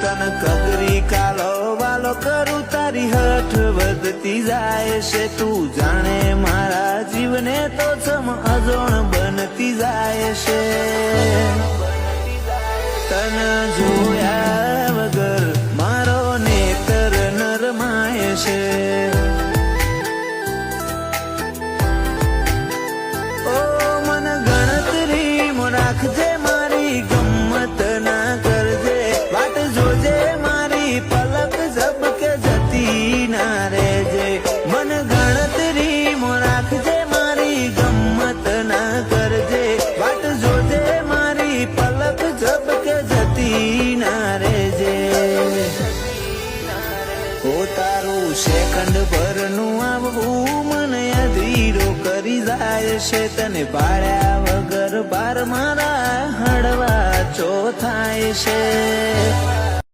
તન કગરી કાલો વાલો કરું તારી હઠ વધતી જાય છે તું જાણે મારા જીવને તો સમ અજોણ બનતી જાય છે તન જોયા વગર મારો નેતર નરમાય છે ઓ મન ગણતરી રાખજે મારી ગમ્મત ના કરજે વાટ જોજે મારી પલક ઝબકે જતી ના રહેજે મન ગણતરી રાખજે મારી ગમ્મત ના કરજે વાટ જોજે મારી પલક ઝબકે જતી ના રહેજે ઓ તારું સેકન્ડ ભરનું આવવું મને અધીરો કરી જાય છે તને પાડ્યા વગર બાર મારા હળવા ચો થાય છે